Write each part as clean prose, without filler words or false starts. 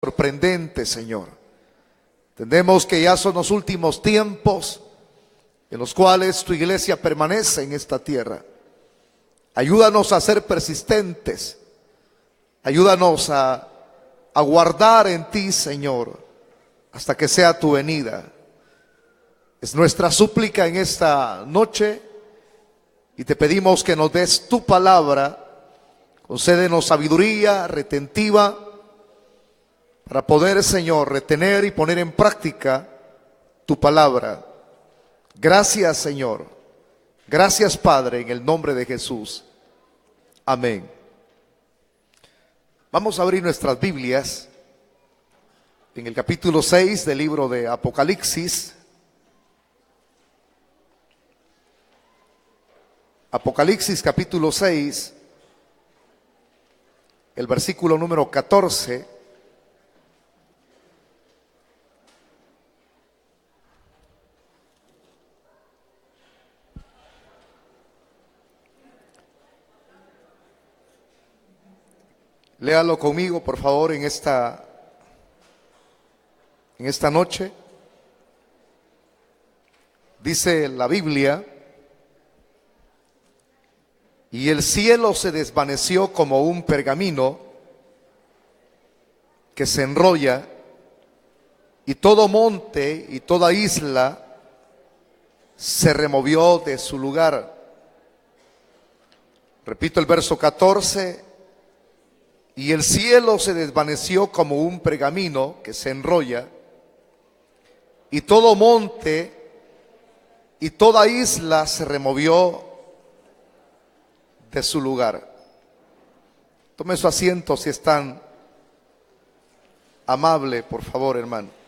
sorprendente, Señor. Entendemos que ya son los últimos tiempos en los cuales tu iglesia permanece en esta tierra. Ayúdanos a ser persistentes. Ayúdanos a guardar en ti, Señor, hasta que sea tu venida. Es nuestra súplica en esta noche y te pedimos que nos des tu palabra. Concédenos sabiduría retentiva para poder, Señor, retener y poner en práctica tu palabra. Gracias, Señor. Gracias, Padre, en el nombre de Jesús. Amén. Vamos a abrir nuestras Biblias en el capítulo 6 del libro de Apocalipsis. Apocalipsis capítulo 6, el versículo número 14. Léalo conmigo, por favor, en esta noche. Dice la Biblia: y el cielo se desvaneció como un pergamino que se enrolla, y todo monte y toda isla se removió de su lugar. Repito el verso 14. Y el cielo se desvaneció como un pergamino que se enrolla, y todo monte y toda isla se removió de su lugar. Tome su asiento si es tan amable, por favor, hermano.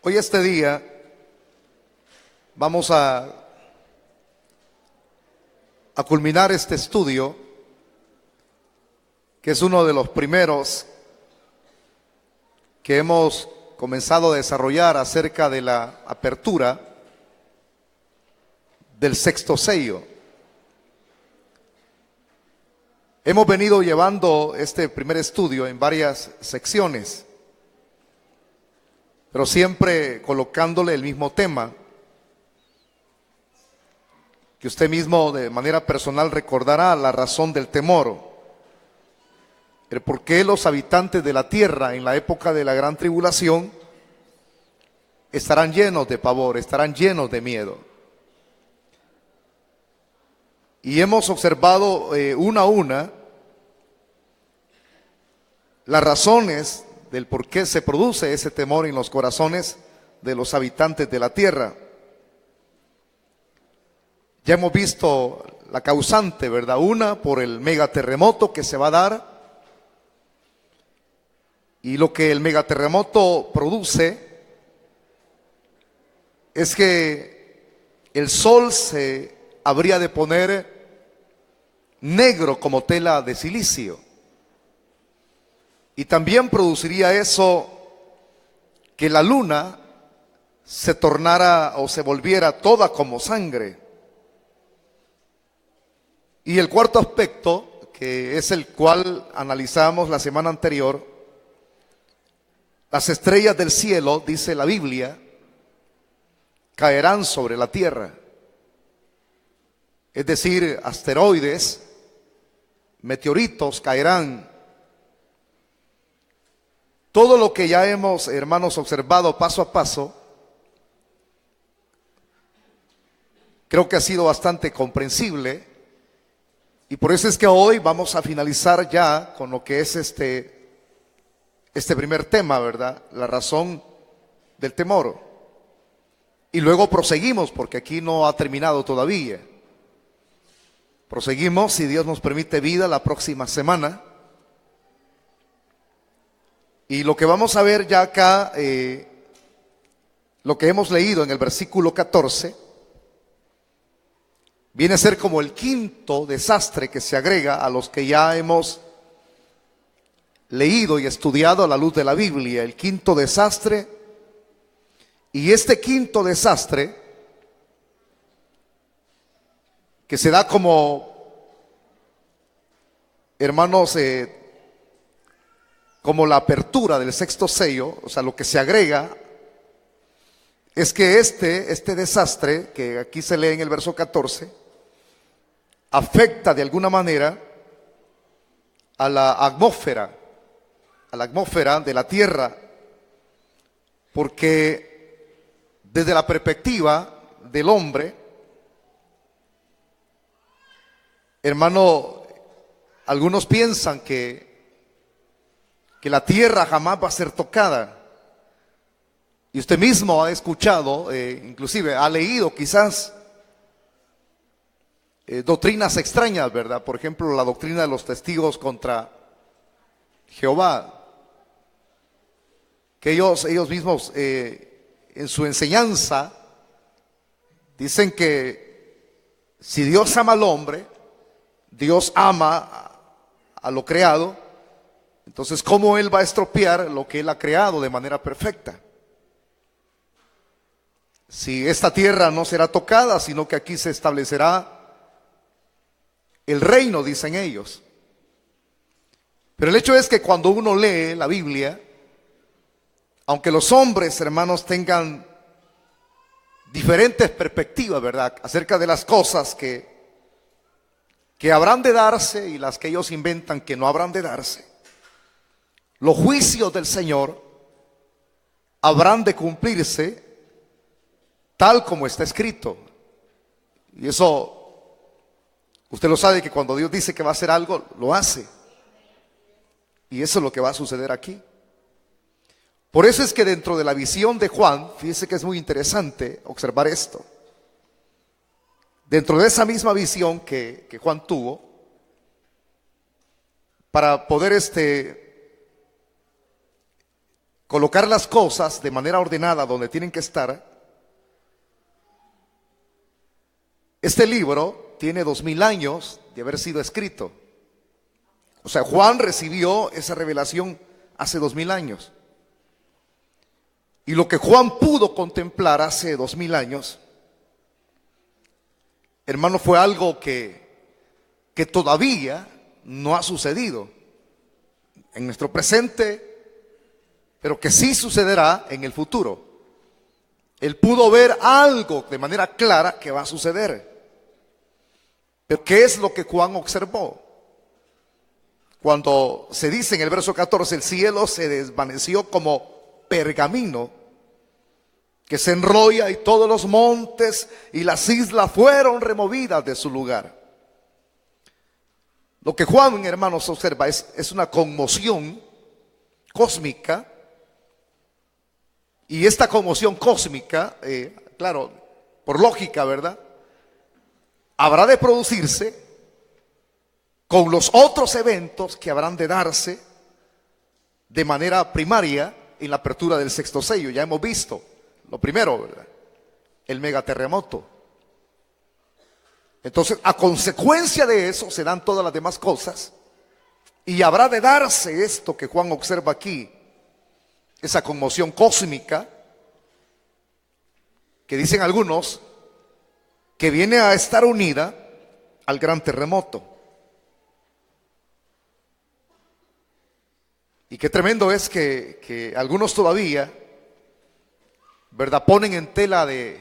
Hoy este día vamos a culminar este estudio, que es uno de los primeros que hemos comenzado a desarrollar acerca de la apertura del sexto sello. Hemos venido llevando este primer estudio en varias secciones, pero siempre colocándole el mismo tema, que usted mismo de manera personal recordará: la razón del temor, el por qué los habitantes de la tierra en la época de la gran tribulación estarán llenos de pavor, estarán llenos de miedo. Y hemos observado una a una las razones del por qué se produce ese temor en los corazones de los habitantes de la tierra. Ya hemos visto la causante, ¿verdad? Una, por el megaterremoto que se va a dar. Y lo que el megaterremoto produce es que el sol se habría de poner negro como tela de silicio. Y también produciría eso que la luna se tornara o se volviera toda como sangre. Y el cuarto aspecto, que es el cual analizamos la semana anterior: las estrellas del cielo, dice la Biblia, caerán sobre la tierra. Es decir, asteroides, meteoritos caerán. Todo lo que ya hemos, hermanos, observado paso a paso, creo que ha sido bastante comprensible, y por eso es que hoy vamos a finalizar ya con lo que es este primer tema, ¿verdad? La razón del temor. Y luego proseguimos, porque aquí no ha terminado todavía. Proseguimos, si Dios nos permite vida, la próxima semana. Y lo que vamos a ver ya acá, lo que hemos leído en el versículo 14, viene a ser como el quinto desastre que se agrega a los que ya hemos leído y estudiado a la luz de la Biblia. El quinto desastre. Y este quinto desastre que se da como, hermanos, como la apertura del sexto sello. O sea, lo que se agrega es que este desastre, que aquí se lee en el verso 14, afecta de alguna manera a la atmósfera de la tierra, porque desde la perspectiva del hombre, hermano, algunos piensan que la tierra jamás va a ser tocada. Y usted mismo ha escuchado, inclusive ha leído quizás doctrinas extrañas, ¿verdad? Por ejemplo, la doctrina de los testigos contra Jehová, que ellos mismos en su enseñanza dicen que si Dios ama al hombre, Dios ama a lo creado, entonces ¿cómo Él va a estropear lo que Él ha creado de manera perfecta? Si esta tierra no será tocada, sino que aquí se establecerá el reino, dicen ellos. Pero el hecho es que cuando uno lee la Biblia, aunque los hombres, hermanos, tengan diferentes perspectivas, ¿verdad?, acerca de las cosas que habrán de darse y las que ellos inventan que no habrán de darse, los juicios del Señor habrán de cumplirse tal como está escrito. Y eso, usted lo sabe, que cuando Dios dice que va a hacer algo, lo hace. Y eso es lo que va a suceder aquí. Por eso es que dentro de la visión de Juan, fíjese que es muy interesante observar esto. Dentro de esa misma visión que Juan tuvo, para poder colocar las cosas de manera ordenada donde tienen que estar, este libro tiene 2000 años de haber sido escrito. O sea, Juan recibió esa revelación hace 2000 años. Y lo que Juan pudo contemplar hace 2000 años, hermano, fue algo que todavía no ha sucedido en nuestro presente, pero que sí sucederá en el futuro. Él pudo ver algo de manera clara que va a suceder. Pero ¿qué es lo que Juan observó? Cuando se dice en el verso 14, el cielo se desvaneció como pergamino que se enrolla, y todos los montes y las islas fueron removidas de su lugar. Lo que Juan, hermanos, observa es una conmoción cósmica. Y esta conmoción cósmica, claro, por lógica, ¿verdad?, habrá de producirse con los otros eventos que habrán de darse de manera primaria en la apertura del sexto sello. Ya hemos visto lo primero, ¿verdad?, el megaterremoto. Entonces, a consecuencia de eso se dan todas las demás cosas, y habrá de darse esto que Juan observa aquí, esa conmoción cósmica, que dicen algunos que viene a estar unida al gran terremoto. Y qué tremendo es que algunos todavía, ¿verdad?, ponen en tela de,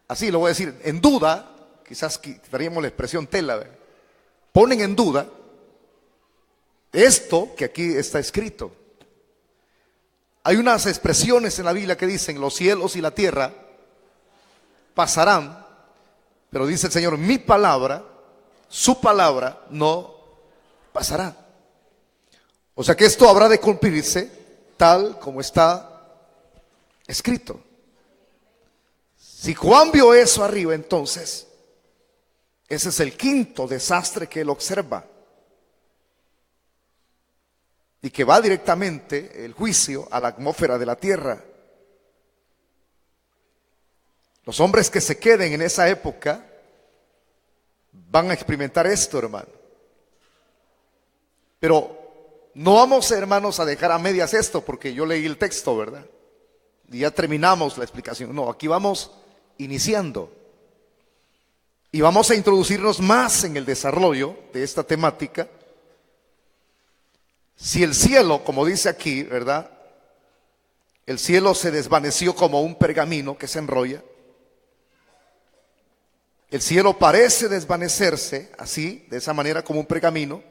así lo voy a decir, en duda, quizás quitaríamos la expresión tela, ¿verdad?, ponen en duda esto que aquí está escrito. Hay unas expresiones en la Biblia que dicen: los cielos y la tierra pasarán, pero dice el Señor, mi palabra, su palabra no pasará. O sea que esto habrá de cumplirse tal como está escrito. Si Juan vio eso arriba, entonces ese es el quinto desastre que él observa, y que va directamente el juicio a la atmósfera de la tierra. Los hombres que se queden en esa época van a experimentar esto, hermano. Pero no vamos, hermanos, a dejar a medias esto, porque yo leí el texto, ¿verdad?, y ya terminamos la explicación. No, aquí vamos iniciando. Y vamos a introducirnos más en el desarrollo de esta temática. Si el cielo, como dice aquí, ¿verdad? El cielo se desvaneció como un pergamino que se enrolla. El cielo parece desvanecerse así, de esa manera, como un pergamino.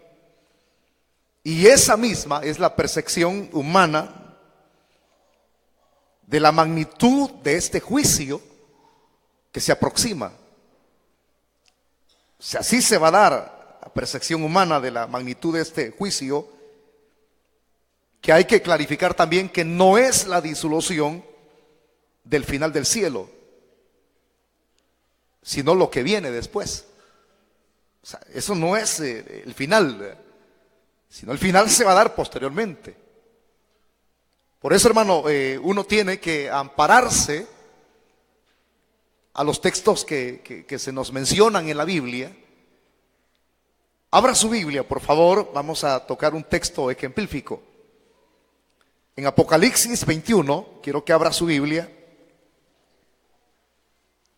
Y esa misma es la percepción humana de la magnitud de este juicio que se aproxima. Si así se va a dar la percepción humana de la magnitud de este juicio, que hay que clarificar también que no es la disolución del final del cielo, sino lo que viene después. O sea, eso no es el final, sino el final se va a dar posteriormente. Por eso, hermano, uno tiene que ampararse a los textos que se nos mencionan en la Biblia. Abra su Biblia, por favor. Vamos a tocar un texto ejemplifico. En Apocalipsis 21, quiero que abra su Biblia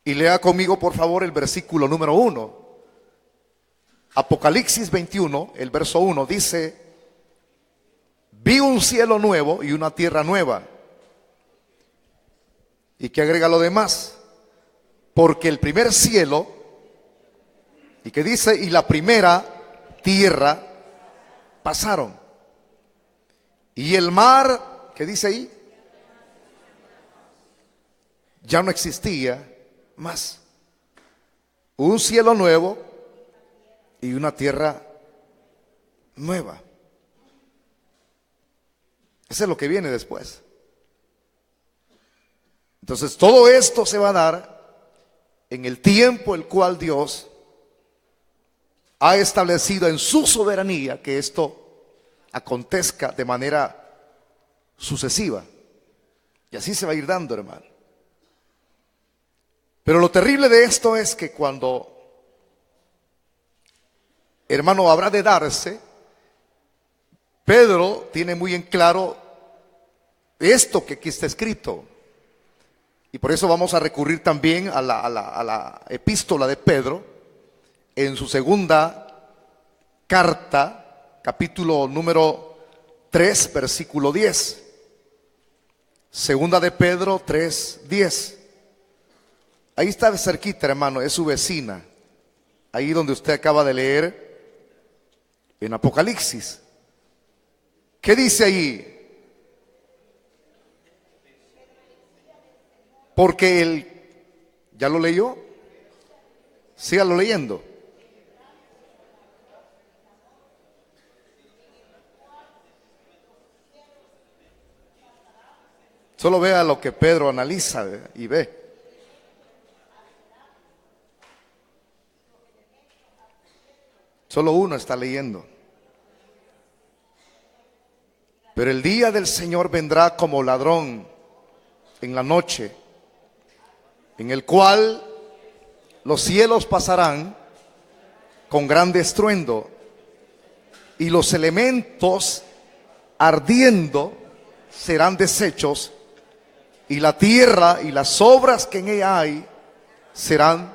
y lea conmigo, por favor, el versículo número 1. Apocalipsis 21, el verso 1 dice: vi un cielo nuevo y una tierra nueva. ¿Y qué agrega lo demás? Porque el primer cielo, ¿y qué dice? Y la primera tierra pasaron. Y el mar, ¿qué dice ahí? Ya no existía más. Un cielo nuevo y una tierra nueva. Eso es lo que viene después. Entonces todo esto se va a dar en el tiempo el cual Dios ha establecido en su soberanía que esto acontezca de manera sucesiva. Y así se va a ir dando, hermano. Pero lo terrible de esto es que cuando, hermano, habrá de darse, Pedro tiene muy en claro esto que aquí está escrito. Y por eso vamos a recurrir también a la epístola de Pedro en su segunda carta, capítulo número 3, versículo 10. Segunda de Pedro 3, 10. Ahí está cerquita, hermano, es su vecina. Ahí donde usted acaba de leer en Apocalipsis. ¿Qué dice ahí? Porque ¿ya lo leyó? Sígalo leyendo. Solo vea lo que Pedro analiza y ve. Solo uno está leyendo. Pero el día del Señor vendrá como ladrón en la noche, en el cual los cielos pasarán con grande estruendo y los elementos ardiendo serán deshechos y la tierra y las obras que en ella hay serán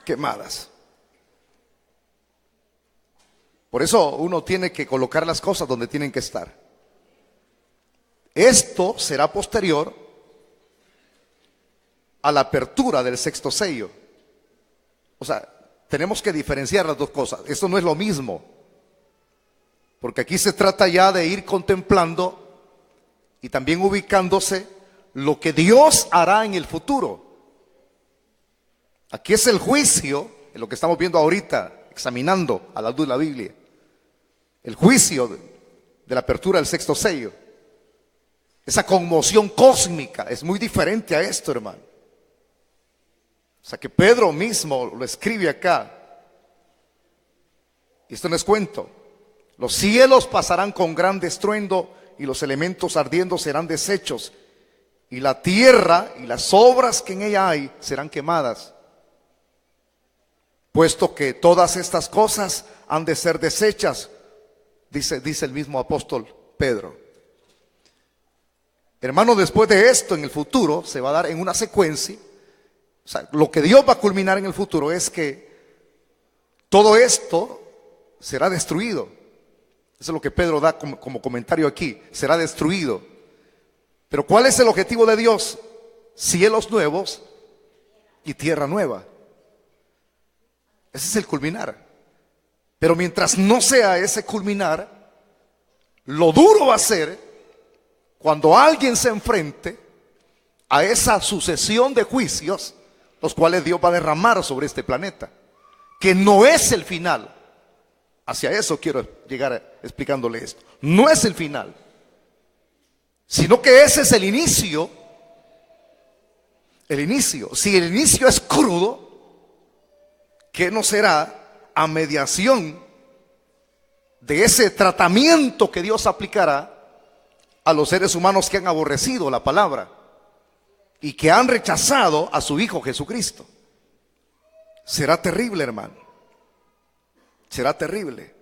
quemadas. Por eso uno tiene que colocar las cosas donde tienen que estar. Esto será posterior a la apertura del sexto sello. O sea, tenemos que diferenciar las dos cosas. Esto no es lo mismo, porque aquí se trata ya de ir contemplando y también ubicándose lo que Dios hará en el futuro. Aquí es el juicio, en lo que estamos viendo ahorita, examinando a la luz de la Biblia. El juicio de la apertura del sexto sello. Esa conmoción cósmica es muy diferente a esto, hermano. O sea que Pedro mismo lo escribe acá. Y esto no es cuento. Los cielos pasarán con gran estruendo y los elementos ardiendo serán deshechos. Y la tierra y las obras que en ella hay serán quemadas. Puesto que todas estas cosas han de ser deshechas, dice el mismo apóstol Pedro. Hermano, después de esto, en el futuro, se va a dar en una secuencia O sea, lo que Dios va a culminar en el futuro es que todo esto será destruido. Eso es lo que Pedro da como comentario aquí. Será destruido. Pero ¿cuál es el objetivo de Dios? Cielos nuevos y tierra nueva. Ese es el culminar. Pero mientras no sea ese culminar, lo duro va a ser cuando alguien se enfrente a esa sucesión de juicios, los cuales Dios va a derramar sobre este planeta, que no es el final. Hacia eso quiero llegar explicándole esto. No es el final, sino que ese es el inicio. El inicio. Si el inicio es crudo, ¿qué no será a mediación de ese tratamiento que Dios aplicará a los seres humanos que han aborrecido la palabra y que han rechazado a su Hijo Jesucristo? Será terrible, hermano. Será terrible.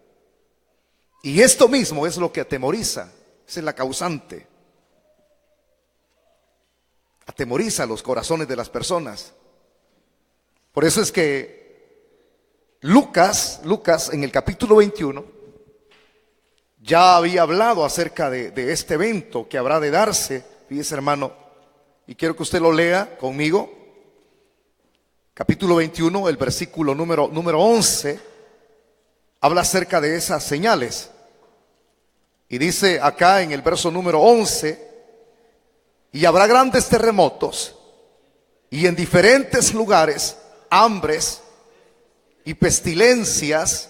Y esto mismo es lo que atemoriza. Esa es la causante. Atemoriza los corazones de las personas. Por eso es que Lucas en el capítulo 21 ya había hablado acerca de este evento que habrá de darse. Fíjese, hermano, y quiero que usted lo lea conmigo. Capítulo 21, el versículo número 11, habla acerca de esas señales. Y dice acá en el verso número 11: y habrá grandes terremotos, y en diferentes lugares hambres y pestilencias,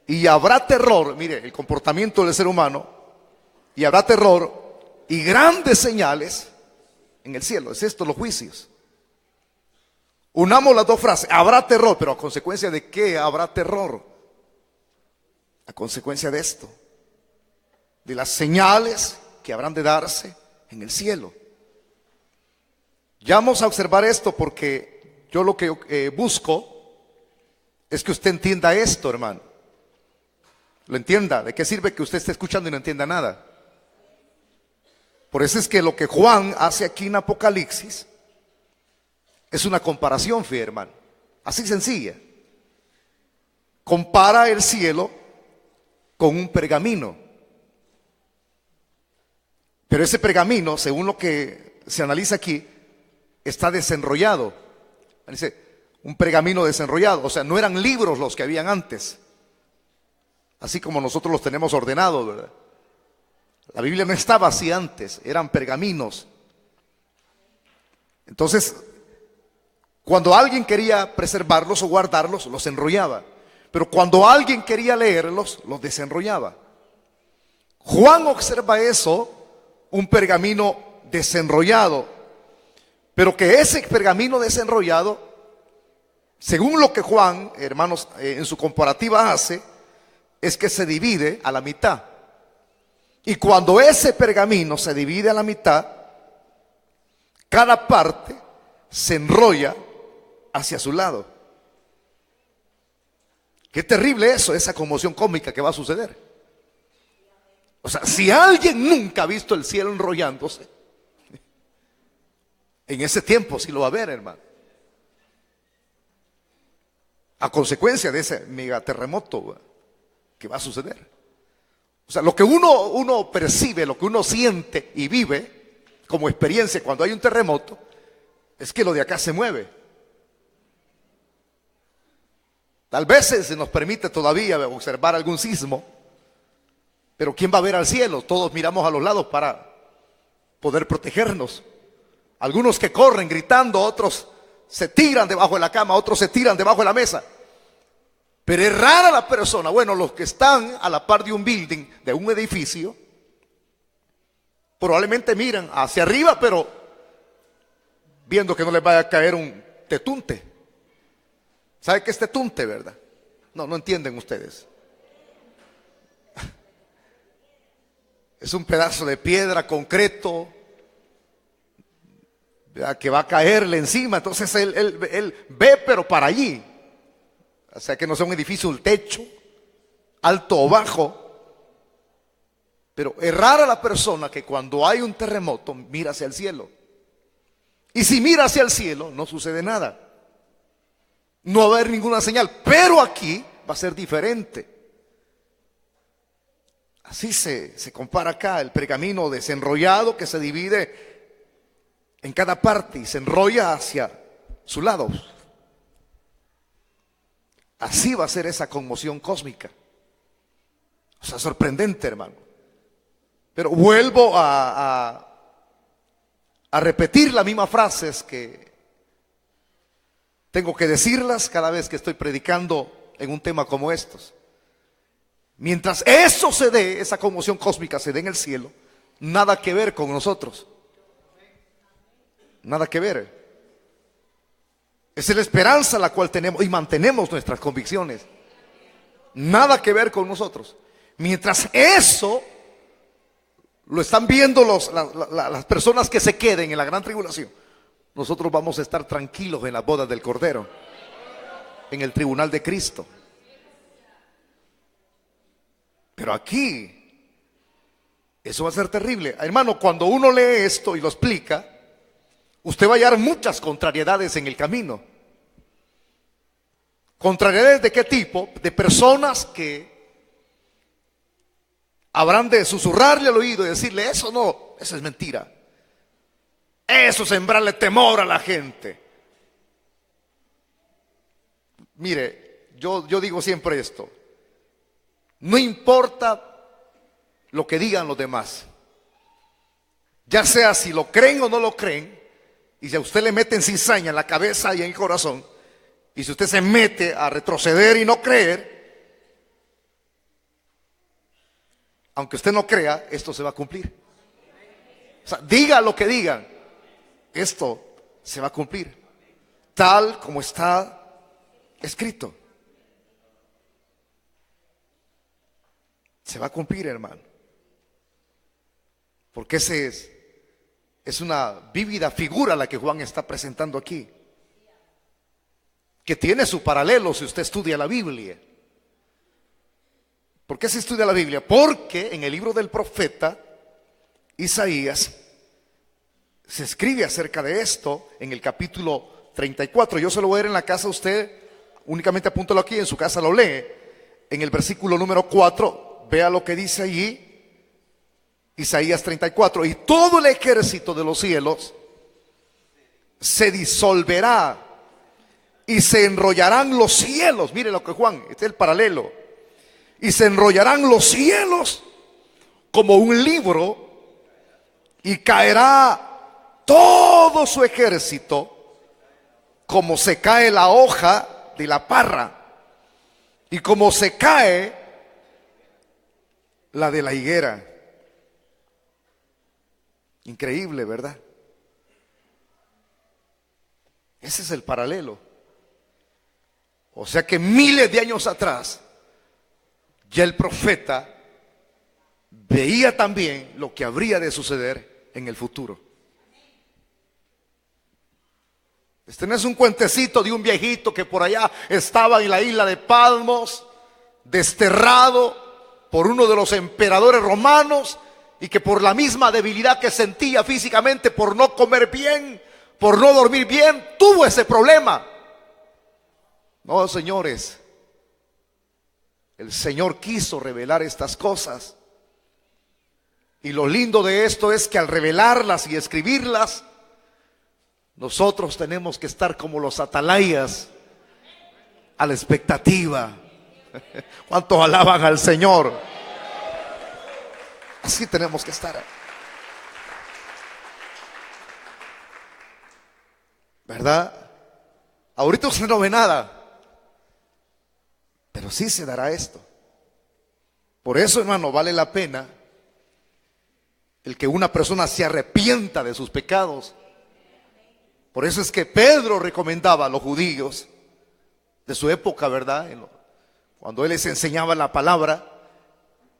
y habrá terror. Mire el comportamiento del ser humano. Y habrá terror y grandes señales en el cielo. Es esto, los juicios. Unamos las dos frases. Habrá terror, pero ¿a consecuencia de qué habrá terror? A consecuencia de esto, de las señales que habrán de darse en el cielo. Ya vamos a observar esto, porque yo lo que busco es que usted entienda esto, hermano. Lo entienda. ¿De qué sirve que usted esté escuchando y no entienda nada? Por eso es que lo que Juan hace aquí en Apocalipsis es una comparación, fíjate, hermano. Así sencilla. Compara el cielo con un pergamino. Pero ese pergamino, según lo que se analiza aquí, está desenrollado. Dice, un pergamino desenrollado. O sea, no eran libros los que habían antes, así como nosotros los tenemos ordenados, ¿verdad? La Biblia no estaba así antes, eran pergaminos. Entonces, cuando alguien quería preservarlos o guardarlos, los enrollaba. Pero cuando alguien quería leerlos, los desenrollaba. Juan observa eso, un pergamino desenrollado. Pero que ese pergamino desenrollado, según lo que Juan, hermanos, en su comparativa hace, es que se divide a la mitad. Y cuando ese pergamino se divide a la mitad, cada parte se enrolla hacia su lado. Qué terrible eso, esa conmoción cósmica que va a suceder. O sea, si alguien nunca ha visto el cielo enrollándose, en ese tiempo sí lo va a ver, hermano. A consecuencia de ese megaterremoto que va a suceder. O sea, lo que uno percibe, lo que uno siente y vive como experiencia cuando hay un terremoto, es que lo de acá se mueve. Tal vez se nos permite todavía observar algún sismo, pero ¿quién va a ver al cielo? Todos miramos a los lados para poder protegernos. Algunos que corren gritando, otros se tiran debajo de la cama, otros se tiran debajo de la mesa. Pero es rara la persona, bueno, los que están a la par de un building, de un edificio, probablemente miran hacia arriba, pero viendo que no les vaya a caer un tetunte. ¿Sabe qué es tetunte, verdad? No entienden ustedes. Es un pedazo de piedra, concreto, que va a caerle encima. Entonces él ve, pero para allí. O sea, que no sea un edificio, un techo, alto o bajo. Pero es rara la persona que cuando hay un terremoto mira hacia el cielo. Y si mira hacia el cielo, no sucede nada. No va a haber ninguna señal. Pero aquí va a ser diferente. Así se compara acá el pergamino desenrollado que se divide en cada parte y se enrolla hacia su lado. Así va a ser esa conmoción cósmica. O sea, sorprendente, hermano. Pero vuelvo a repetir las mismas frases que tengo que decirlas cada vez que estoy predicando en un tema como estos. Mientras eso se dé, esa conmoción cósmica se dé en el cielo, nada que ver con nosotros. Nada que ver. Es la esperanza la cual tenemos y mantenemos nuestras convicciones. Nada que ver con nosotros. Mientras eso lo están viendo las personas que se queden en la gran tribulación, nosotros vamos a estar tranquilos en las bodas del Cordero, en el tribunal de Cristo. Pero aquí, eso va a ser terrible. Hermano, cuando uno lee esto y lo explica, usted va a hallar muchas contrariedades en el camino. ¿Contrariedades de qué tipo? De personas que habrán de susurrarle al oído y decirle: eso no, eso es mentira. Eso es sembrarle temor a la gente. Mire, yo digo siempre esto: no importa lo que digan los demás, ya sea si lo creen o no lo creen, y si a usted le meten cizaña en la cabeza y en el corazón, y si usted se mete a retroceder y no creer, aunque usted no crea, esto se va a cumplir. O sea, diga lo que digan, esto se va a cumplir, tal como está escrito. Se va a cumplir, hermano. Porque es una vívida figura la que Juan está presentando aquí, que tiene su paralelo si usted estudia la Biblia. ¿Por qué se estudia la Biblia? Porque en el libro del profeta Isaías se escribe acerca de esto en el capítulo 34. Yo se lo voy a leer en la casa, usted únicamente apúntalo aquí, en su casa lo lee. En el versículo número 4, vea lo que dice allí, Isaías 34. Y todo el ejército de los cielos se disolverá y se enrollarán los cielos. Mire lo que Juan, este es el paralelo. Y se enrollarán los cielos como un libro, y caerá todo su ejército como se cae la hoja de la parra y como se cae la de la higuera. Increíble, ¿verdad? Ese es el paralelo. O sea que miles de años atrás ya el profeta veía también lo que habría de suceder en el futuro. Este no es un cuentecito de un viejito que por allá estaba en la isla de Patmos, desterrado por uno de los emperadores romanos, y que por la misma debilidad que sentía físicamente, por no comer bien, por no dormir bien, tuvo ese problema. No, señores, el Señor quiso revelar estas cosas. Y lo lindo de esto es que al revelarlas y escribirlas, nosotros tenemos que estar como los atalayas, a la expectativa. ¿Cuántos alaban al Señor? Así tenemos que estar, ¿verdad? Ahorita usted no ve nada, pero sí se dará esto. Por eso, hermano, vale la pena el que una persona se arrepienta de sus pecados. Por eso es que Pedro recomendaba a los judíos de su época, ¿verdad? Cuando él les enseñaba la palabra,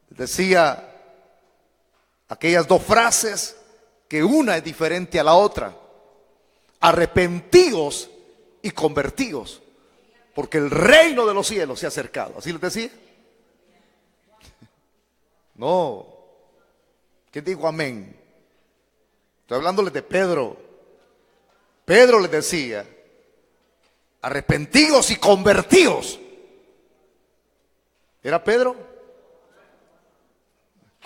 decía aquellas dos frases, que una es diferente a la otra: arrepentíos y convertíos, porque el reino de los cielos se ha acercado. ¿Así les decía? No. ¿Quién dijo amén? Estoy hablándoles de Pedro. Pedro les decía, arrepentidos y convertidos. ¿Era Pedro?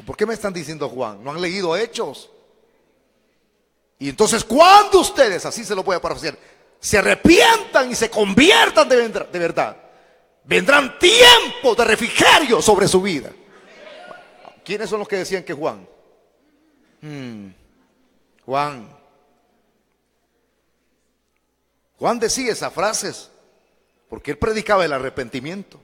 ¿Por qué me están diciendo Juan? ¿No han leído Hechos? Y entonces, cuando ustedes, así se lo voy a parafrasear, se arrepientan y se conviertan de verdad, vendrán tiempos de refrigerio sobre su vida. ¿Quiénes son los que decían que Juan? Juan decía esas frases porque él predicaba el arrepentimiento.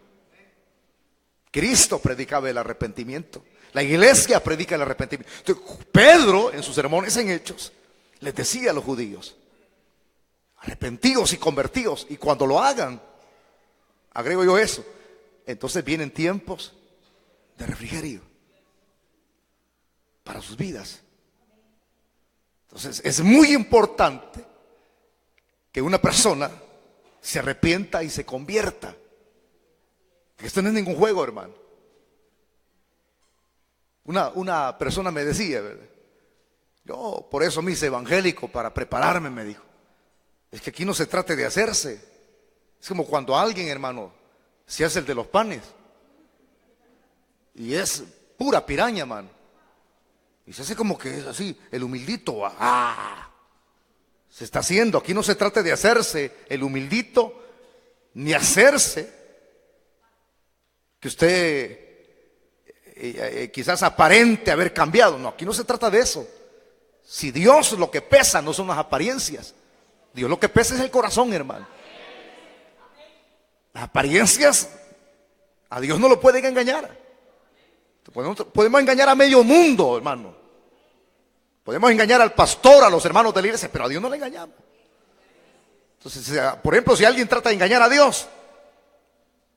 Cristo predicaba el arrepentimiento. La iglesia predica el arrepentimiento. Entonces, Pedro, en sus sermones en Hechos, les decía a los judíos, arrepentidos y convertidos. Y cuando lo hagan, agrego yo eso, entonces vienen tiempos de refrigerio para sus vidas. Entonces es muy importante que una persona se arrepienta y se convierta. Esto no es ningún juego, hermano. Una persona me decía, ¿verdad? Yo por eso me hice evangélico, para prepararme, me dijo. Es que aquí no se trata de hacerse. Es como cuando alguien, hermano, se hace el de los panes y es pura piraña, hermano, y se hace como que es así, el humildito. Se está haciendo. Aquí no se trata de hacerse el humildito, ni hacerse que usted quizás aparente haber cambiado. No, aquí no se trata de eso. Si Dios lo que pesa no son las apariencias, Dios lo que pesa es el corazón, hermano. Las apariencias a Dios no lo pueden engañar. Podemos engañar a medio mundo, hermano. Podemos engañar al pastor, a los hermanos de la iglesia, pero a Dios no le engañamos. Entonces, por ejemplo, si alguien trata de engañar a Dios,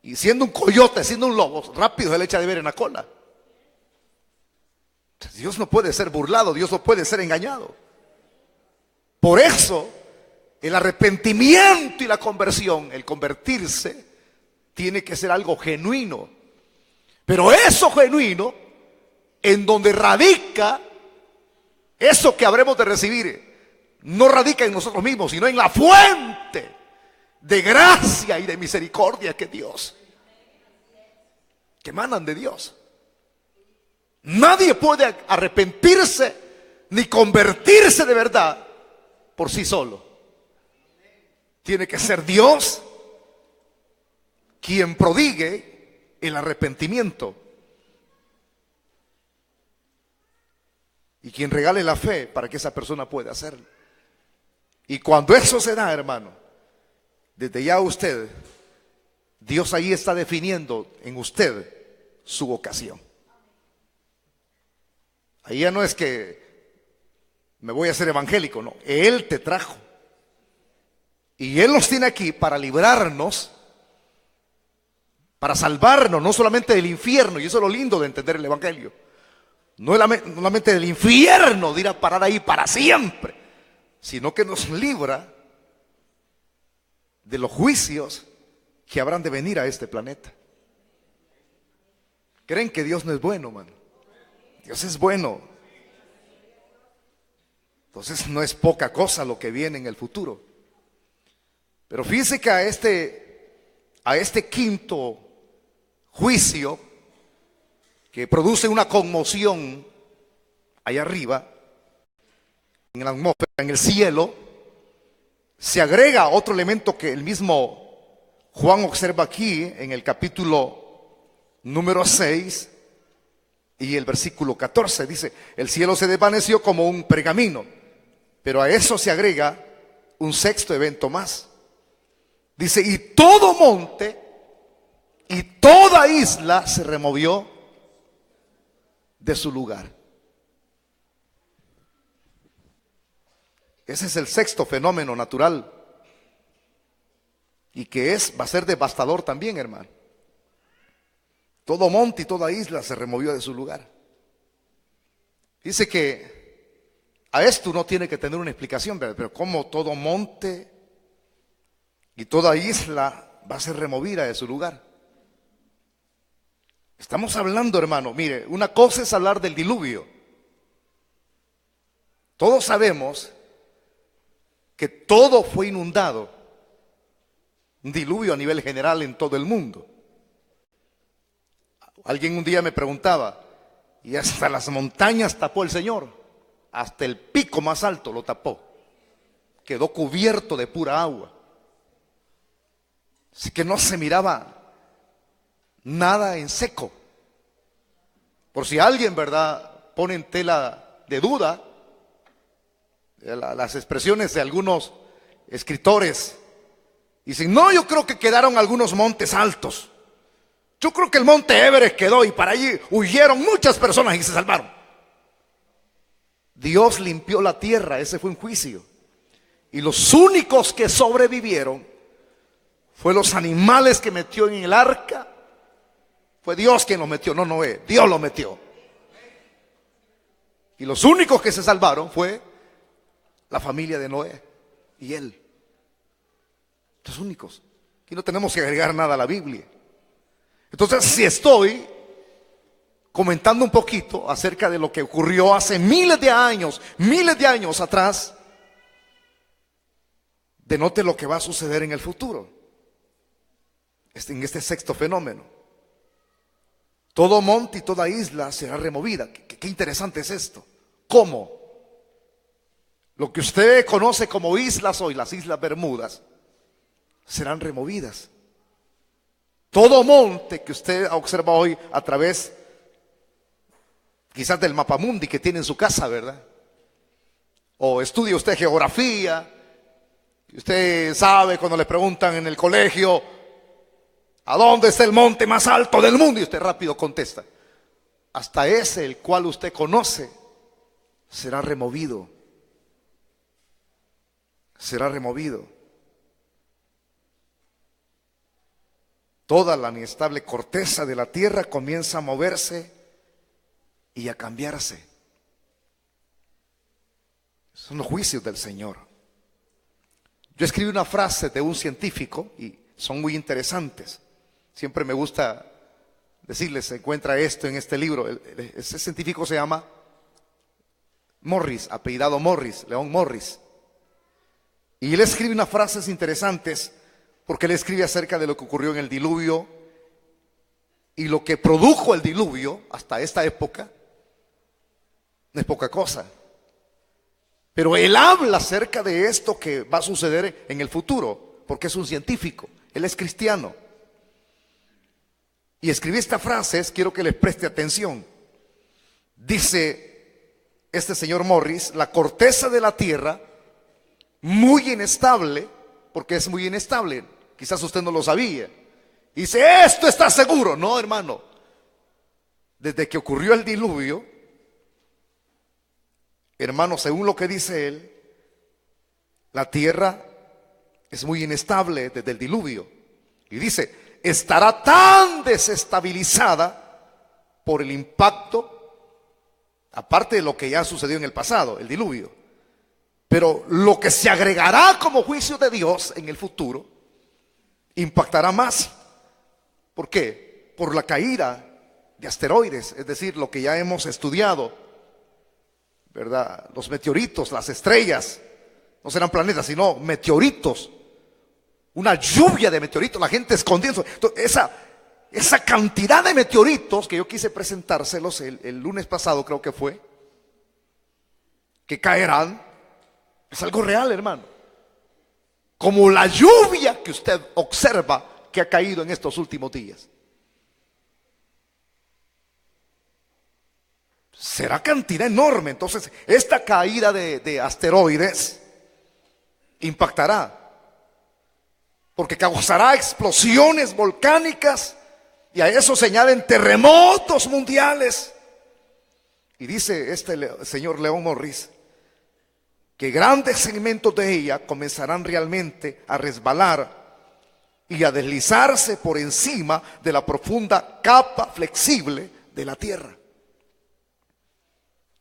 y siendo un coyote, siendo un lobo, rápido se le echa de ver en la cola. Dios no puede ser burlado, Dios no puede ser engañado. Por eso, el arrepentimiento y la conversión, el convertirse, tiene que ser algo genuino. Pero eso genuino, en donde radica eso que habremos de recibir, no radica en nosotros mismos, sino en la fuente de gracia y de misericordia que Dios, que emanan de Dios. Nadie puede arrepentirse ni convertirse de verdad por sí solo. Tiene que ser Dios quien prodigue el arrepentimiento y quien regale la fe para que esa persona pueda hacerlo. Y cuando eso se da, hermano, desde ya usted, Dios ahí está definiendo en usted su vocación. Ahí ya no es que me voy a hacer evangélico, no. Él te trajo. Y Él nos tiene aquí para librarnos, para salvarnos, no solamente del infierno. Y eso es lo lindo de entender el evangelio. No solamente del infierno, de ir a parar ahí para siempre, sino que nos libra de los juicios que habrán de venir a este planeta. ¿Creen que Dios no es bueno, mano? Dios es bueno. Entonces no es poca cosa lo que viene en el futuro. Pero fíjense que a este quinto juicio, que produce una conmoción allá arriba, en la atmósfera, en el cielo, se agrega otro elemento que el mismo Juan observa aquí en el capítulo número 6 y el versículo 14. Dice, el cielo se desvaneció como un pergamino, pero a eso se agrega un sexto evento más. Dice, y todo monte y toda isla se removió de su lugar. Ese es el sexto fenómeno natural, y que va a ser devastador también, hermano. Todo monte y toda isla se removió de su lugar. Dice que a esto no tiene que tener una explicación, ¿verdad? Pero ¿cómo todo monte y toda isla va a ser removida de su lugar? Estamos hablando, hermano, mire, una cosa es hablar del diluvio. Todos sabemos que todo fue inundado, un diluvio a nivel general en todo el mundo. Alguien un día me preguntaba, y hasta las montañas tapó el Señor, hasta el pico más alto lo tapó, quedó cubierto de pura agua. Así que no se miraba nada en seco. Por si alguien, ¿verdad?, pone en tela de duda las expresiones de algunos escritores. Dicen, no, yo creo que quedaron algunos montes altos. Yo creo que el monte Everest quedó y para allí huyeron muchas personas y se salvaron. Dios limpió la tierra, ese fue un juicio. Y los únicos que sobrevivieron fue los animales que metió en el arca. Fue Dios quien lo metió, no Noé, Dios lo metió. Y los únicos que se salvaron fue la familia de Noé y él. Los únicos. Aquí no tenemos que agregar nada a la Biblia. Entonces, si estoy comentando un poquito acerca de lo que ocurrió hace miles de años atrás, denote lo que va a suceder en el futuro, en este sexto fenómeno. Todo monte y toda isla será removida. Qué interesante es esto. ¿Cómo? Lo que usted conoce como islas hoy, las Islas Bermudas, serán removidas. Todo monte que usted observa hoy a través quizás del mapamundi que tiene en su casa, ¿verdad? O estudia usted geografía, y usted sabe cuando le preguntan en el colegio, ¿a dónde está el monte más alto del mundo? Y usted rápido contesta, hasta ese, el cual usted conoce, será removido. Será removido. Toda la inestable corteza de la tierra comienza a moverse y a cambiarse. Son los juicios del Señor. Yo escribí una frase de un científico y son muy interesantes. Siempre me gusta decirles, se encuentra esto en este libro. Ese científico se llama Morris, apellidado Morris, León Morris. Y él escribe unas frases interesantes porque él escribe acerca de lo que ocurrió en el diluvio y lo que produjo el diluvio hasta esta época. No es poca cosa. Pero él habla acerca de esto que va a suceder en el futuro, porque es un científico, él es cristiano. Y escribí esta frase, quiero que les preste atención. Dice este señor Morris, la corteza de la tierra, muy inestable, porque es muy inestable, quizás usted no lo sabía. Dice, esto está seguro. No, hermano, desde que ocurrió el diluvio, hermano, según lo que dice él, la tierra es muy inestable desde el diluvio. Y dice, estará tan desestabilizada por el impacto, aparte de lo que ya sucedió en el pasado, el diluvio. Pero lo que se agregará como juicio de Dios en el futuro impactará más. ¿Por qué? Por la caída de asteroides, es decir, lo que ya hemos estudiado, ¿verdad? Los meteoritos, las estrellas, no serán planetas, sino meteoritos. Una lluvia de meteoritos, la gente escondiendo. Entonces, esa cantidad de meteoritos que yo quise presentárselos el lunes pasado, creo que fue, que caerán, es algo real, hermano. Como la lluvia que usted observa que ha caído en estos últimos días. Será cantidad enorme. Entonces, esta caída de asteroides impactará, porque causará explosiones volcánicas y a eso se añaden terremotos mundiales. Y dice este señor León Morris que grandes segmentos de ella comenzarán realmente a resbalar y a deslizarse por encima de la profunda capa flexible de la tierra.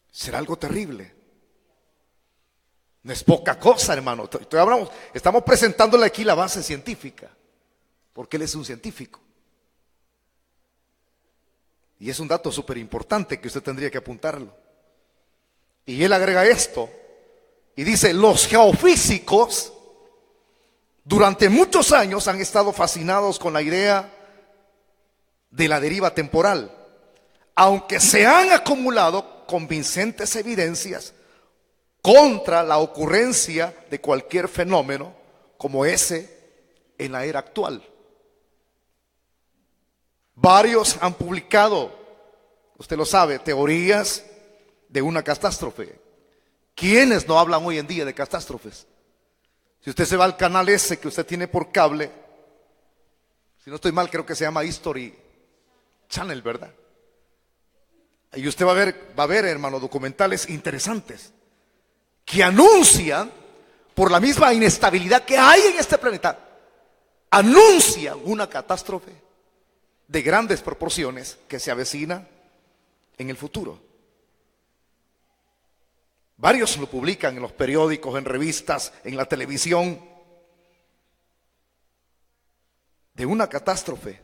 Será algo terrible. No es poca cosa, hermano. Estamos presentándole aquí la base científica, porque él es un científico. Y es un dato súper importante que usted tendría que apuntarlo. Y él agrega esto, Y dice, los geofísicos durante muchos años han estado fascinados con la idea de la deriva temporal, aunque se han acumulado convincentes evidencias contra la ocurrencia de cualquier fenómeno como ese en la era actual. Varios han publicado, usted lo sabe, teorías de una catástrofe. ¿Quiénes no hablan hoy en día de catástrofes? Si usted se va al canal ese que usted tiene por cable, si no estoy mal, creo que se llama History Channel, ¿verdad? Y usted va a ver, hermano, documentales interesantes que anuncian, por la misma inestabilidad que hay en este planeta, anuncian una catástrofe de grandes proporciones que se avecina en el futuro. Varios lo publican en los periódicos, en revistas, en la televisión, de una catástrofe.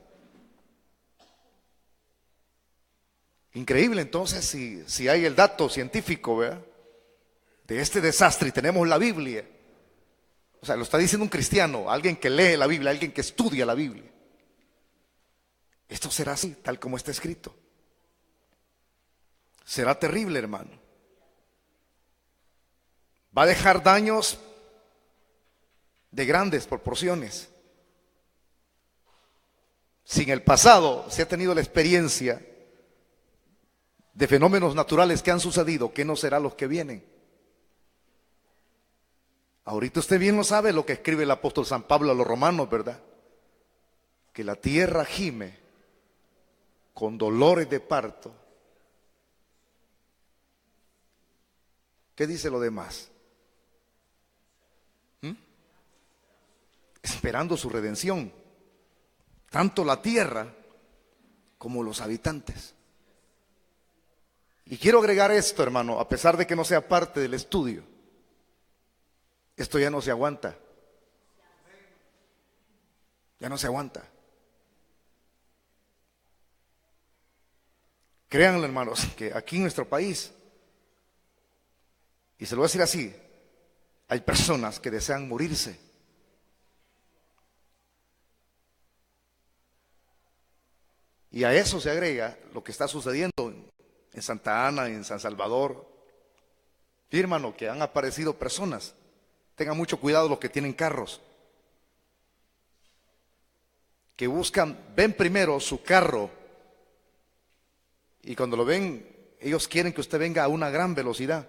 Increíble entonces si hay el dato científico, ¿verdad?, de este desastre, y tenemos la Biblia. O sea, lo está diciendo un cristiano, alguien que lee la Biblia, alguien que estudia la Biblia. Esto será así, tal como está escrito. Será terrible, hermano. Va a dejar daños de grandes proporciones. Si en el pasado se ha tenido la experiencia de fenómenos naturales que han sucedido, ¿qué no será los que vienen? Ahorita usted bien lo sabe lo que escribe el apóstol San Pablo a los romanos, ¿verdad? Que la tierra gime con dolores de parto. ¿Qué dice lo demás? Esperando su redención, tanto la tierra como los habitantes. Y quiero agregar esto, hermano, a pesar de que no sea parte del estudio, esto ya no se aguanta. Ya no se aguanta. Créanlo, hermanos, que aquí en nuestro país, y se lo voy a decir así, hay personas que desean morirse. Y a eso se agrega lo que está sucediendo en Santa Ana, en San Salvador. Sí, hermano, que han aparecido personas. Tengan mucho cuidado los que tienen carros, que ven primero su carro, y cuando lo ven, ellos quieren que usted venga a una gran velocidad.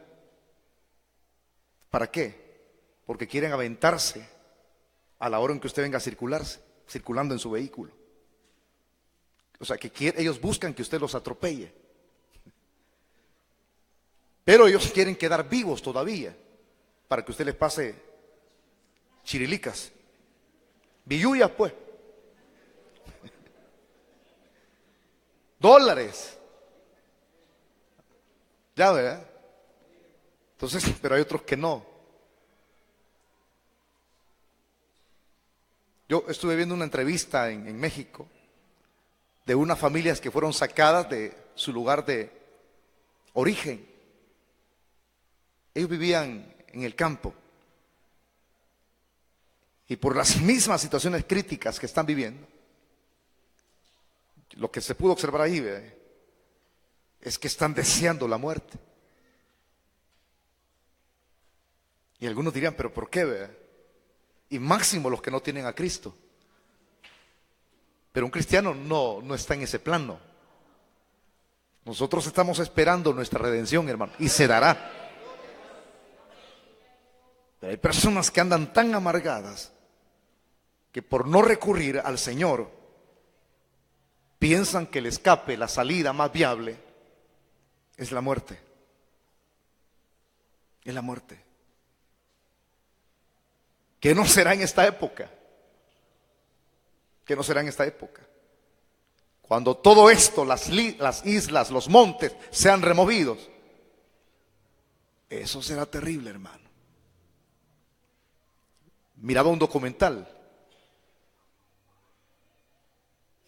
¿Para qué? Porque quieren aventarse a la hora en que usted venga a circulando en su vehículo. O sea, que ellos buscan que usted los atropelle. Pero ellos quieren quedar vivos todavía, para que usted les pase chirilicas, billullas pues, dólares. Ya, ¿verdad? Entonces, pero hay otros que no. Yo estuve viendo una entrevista en México de unas familias que fueron sacadas de su lugar de origen. Ellos vivían en el campo, y por las mismas situaciones críticas que están viviendo, lo que se pudo observar ahí, ¿ve?, es que están deseando la muerte. Y algunos dirían, ¿pero por qué, ve? Y máximo los que no tienen a Cristo. Pero un cristiano no está en ese plano. Nosotros estamos esperando nuestra redención, hermano, y se dará. Pero hay personas que andan tan amargadas que por no recurrir al Señor piensan que el escape, la salida más viable es la muerte. Es la muerte. ¿Qué no será en esta época? ¿Qué no será en esta época? Cuando todo esto, las islas, los montes, sean removidos. Eso será terrible, hermano. Miraba un documental,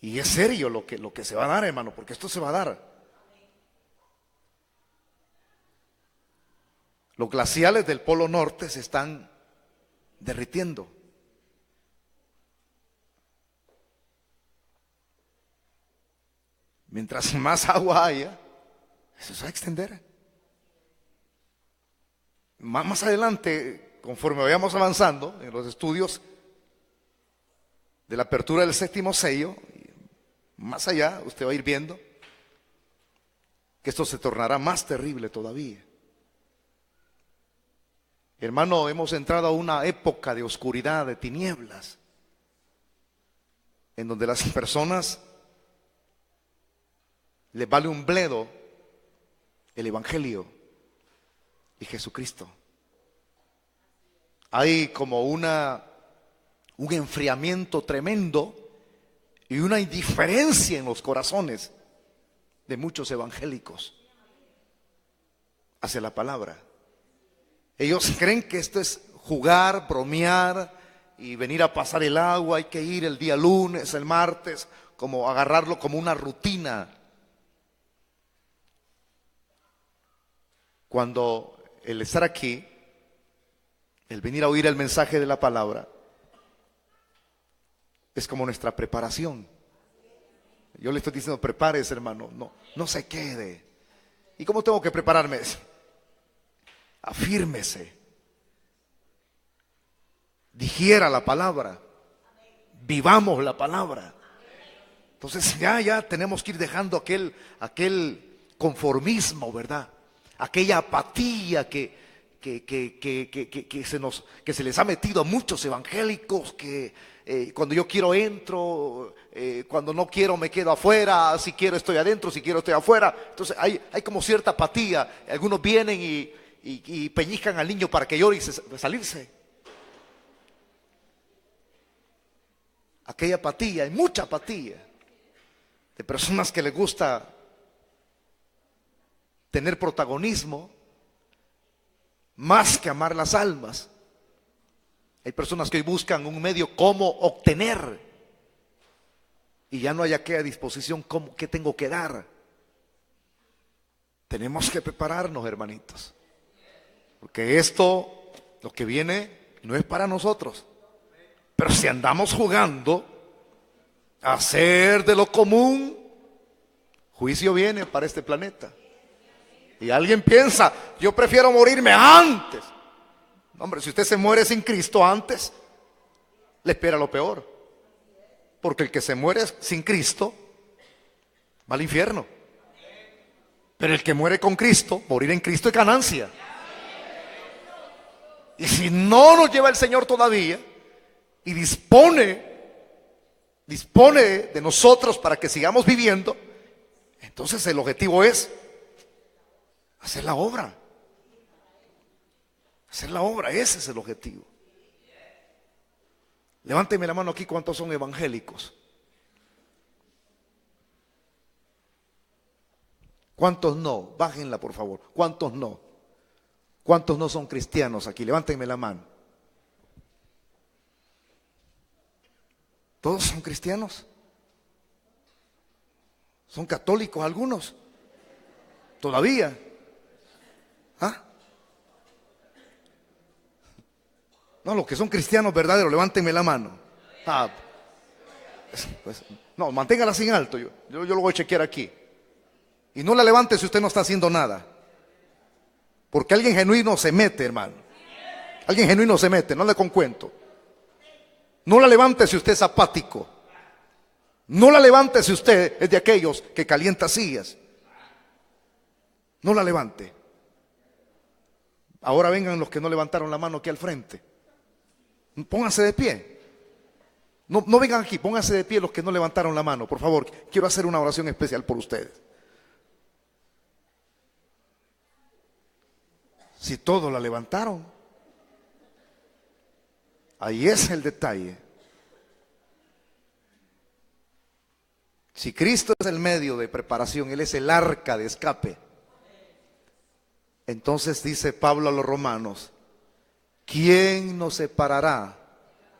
y es serio lo que se va a dar, hermano, porque esto se va a dar. Los glaciales del Polo Norte se están derritiendo. Mientras más agua haya, eso se va a extender. Más adelante, conforme vayamos avanzando en los estudios de la apertura del séptimo sello, más allá usted va a ir viendo que esto se tornará más terrible todavía. Hermano, hemos entrado a una época de oscuridad, de tinieblas, en donde las personas les vale un bledo el Evangelio y Jesucristo. Hay como un enfriamiento tremendo y una indiferencia en los corazones de muchos evangélicos hacia la palabra. Ellos creen que esto es jugar, bromear y venir a pasar el agua. Hay que ir el día lunes, el martes, como agarrarlo como una rutina. Cuando el estar aquí, el venir a oír el mensaje de la palabra, es como nuestra preparación. Yo le estoy diciendo, prepárese, hermano, no se quede. ¿Y cómo tengo que prepararme? Afírmese, digiera la palabra, vivamos la palabra. Entonces ya tenemos que ir dejando aquel conformismo, ¿verdad? Aquella apatía que se les ha metido a muchos evangélicos, que cuando yo quiero entro, cuando no quiero me quedo afuera, si quiero estoy adentro, si quiero estoy afuera. Entonces hay como cierta apatía. Algunos vienen y pellizcan al niño para que llore y salirse. Aquella apatía, hay mucha apatía de personas que les gusta tener protagonismo más que amar las almas. Hay personas que hoy buscan un medio cómo obtener y ya no hay aquella disposición qué tengo que dar. Tenemos que prepararnos, hermanitos, porque esto, lo que viene, no es para nosotros. Pero si andamos jugando a hacer de lo común, juicio viene para este planeta. Y alguien piensa, yo prefiero morirme antes. No, hombre, si usted se muere sin Cristo antes, le espera lo peor. Porque el que se muere sin Cristo va al infierno. Pero el que muere con Cristo, morir en Cristo es ganancia. Y si no nos lleva el Señor todavía y dispone de nosotros para que sigamos viviendo, entonces el objetivo es hacer la obra. Hacer la obra, ese es el objetivo. Levánteme la mano aquí, ¿cuántos son evangélicos? ¿Cuántos no? Bájenla, por favor. ¿Cuántos no? ¿Cuántos no son cristianos aquí? Levántenme la mano. ¿Todos son cristianos? ¿Son católicos algunos? ¿Todavía? ¿Ah? No, los que son cristianos verdaderos, levántenme la mano. Pues, no, manténgala así en alto. Yo lo voy a chequear aquí. Y no la levante si usted no está haciendo nada. Porque alguien genuino se mete, hermano. Alguien genuino se mete, no le concuento. No la levante si usted es apático. No la levante si usted es de aquellos que calienta sillas. No la levante. Ahora vengan los que no levantaron la mano aquí al frente. Pónganse de pie. No vengan aquí, pónganse de pie los que no levantaron la mano. Por favor, quiero hacer una oración especial por ustedes. Si todos la levantaron, ahí es el detalle. Si Cristo es el medio de preparación, Él es el arca de escape. Entonces dice Pablo a los romanos, ¿quién nos separará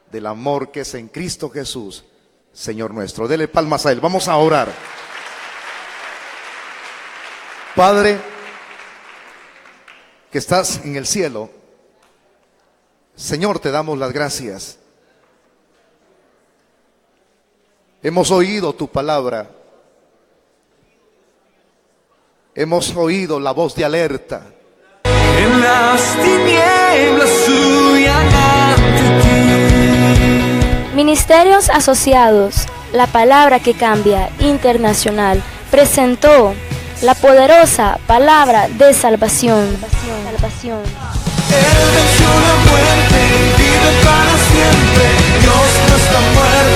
del amor que es en Cristo Jesús, Señor nuestro? Dele palmas a Él, vamos a orar. Padre, que estás en el cielo, Señor, te damos las gracias. Hemos oído tu palabra. Hemos oído la voz de alerta. En las tinieblas huyan ante ti. Ministerios Asociados, la palabra que cambia, internacional, presentó la poderosa palabra de salvación. Él venció la muerte y vive para siempre. Dios no está muerto.